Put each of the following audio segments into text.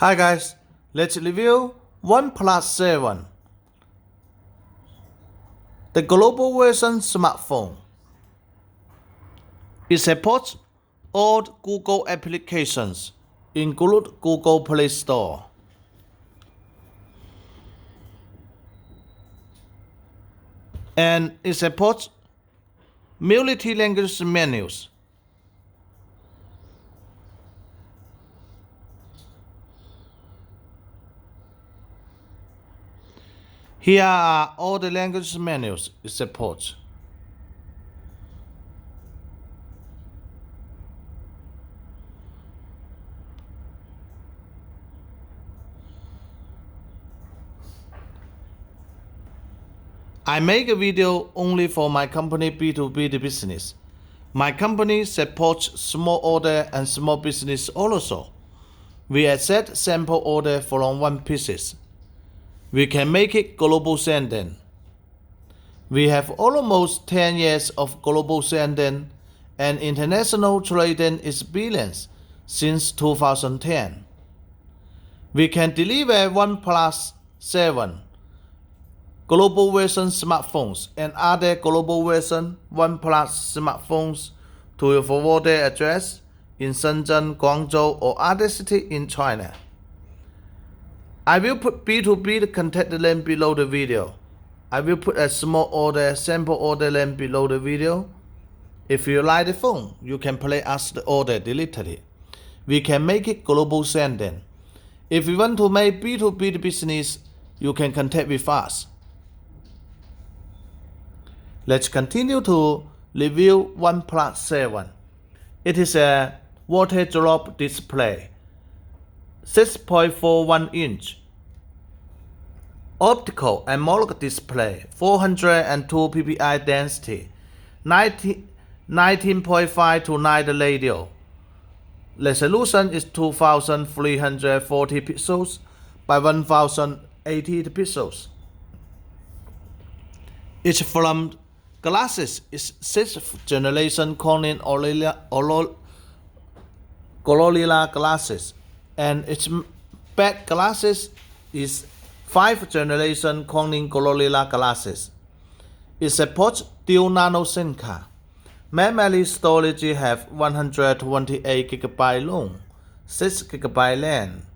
Hi guys, let's review OnePlus 7, the global version smartphone. It supports all Google applications, include Google Play Store. And it supports multi-language menus. Here are all the language menus it supports. I make a video only for my company B2B business. My company supports small order and small business also. We accept sample order from 1 pieces. We can make it global sending. We have almost 10 years of global sending and international trading experience since 2010. We can deliver OnePlus 7 global version smartphones and other global version OnePlus smartphones to your forwarded address in Shenzhen, Guangzhou or other city in China. I will put B2B contact link below the video. I will put a small order sample order link below the video. If you like the phone, you can place us the order directly. We can make it global sending. If you want to make B2B business, you can contact with us. Let's continue to review OnePlus 7. It is a water drop display, 6.41 inch. Optical AMOLED display, 402 ppi density, 19.5 to 9 radio. Resolution is 2340 pixels by 1080 pixels. Its front glasses is 6th generation Corning Gorilla glasses, and its back glasses is 5th generation Corning Gorilla glasses. It supports dual nano SIM card. Memory storage have 128GB ROM, 6GB RAM,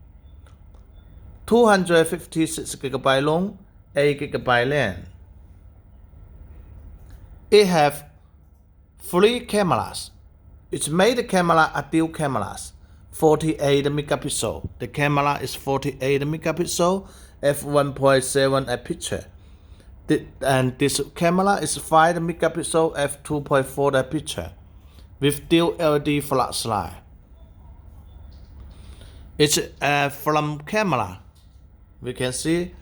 256GB ROM, 8GB RAM. It have 3 cameras. Its main camera are dual cameras, 48 megapixel. The camera is 48 megapixel, f1.7 aperture. And this camera is 5 megapixel, f2.4 aperture with dual LED flashlight. It's a front camera. We can see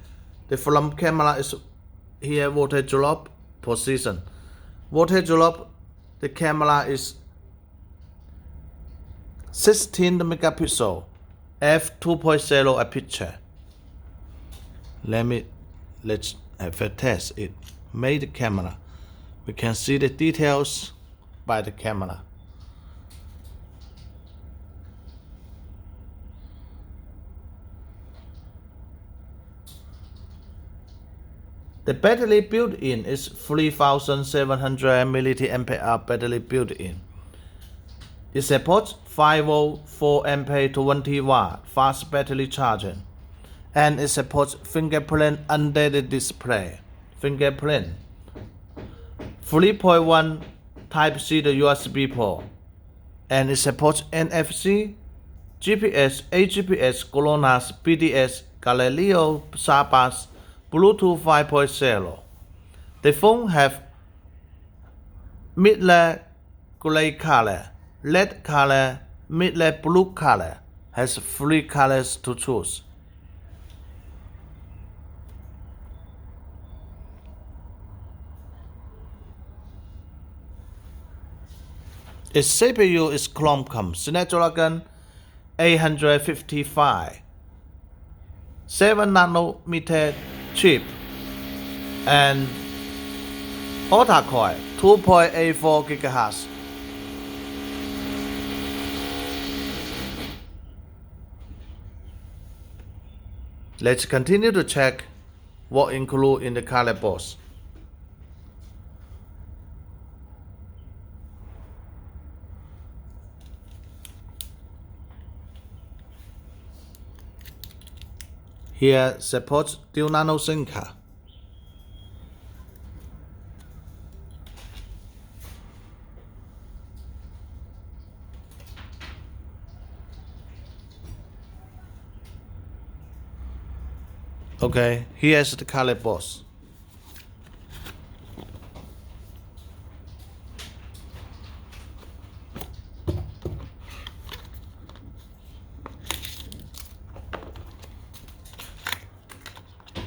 the front camera is here water drop position. Water drop, the camera is 16 megapixel, f2.0 aperture. Let's have a test it. Made the camera. We can see the details by the camera. The battery built-in is 3700 mAh battery built-in. It supports 5V 4A 20W fast battery charging, and it supports fingerprint under the display. Fingerprint 3.1 Type-C the USB port, and it supports NFC, GPS, AGPS, GLONASS, BDS, Galileo, SABAS, Bluetooth 5.0. The phone have midnight gray color, red color, midnight blue color. Has 3 colors to choose. Its CPU is Qualcomm Snapdragon 855, 7nm chip, and octa-core 2.84 GHz. Let's continue to check what included in the color box. Here supports dual nano SIM card. Okay, here's the color box.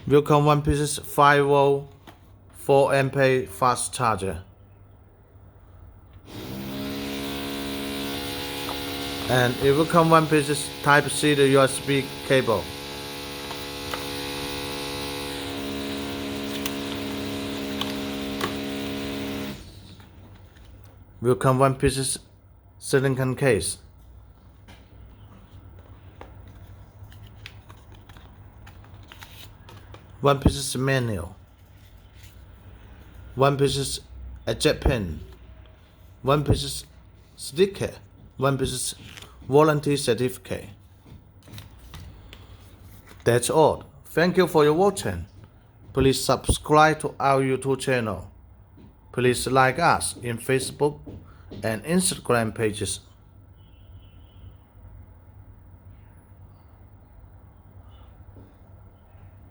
Will come one piece 5V 4A fast charger. And it will come one piece Type-C to USB cable. Will come one piece silicon case. One piece manual. One piece eject pin. One piece sticker. One piece warranty certificate. That's all. Thank you for your watching. Please subscribe to our YouTube channel. Please like us in Facebook and Instagram pages.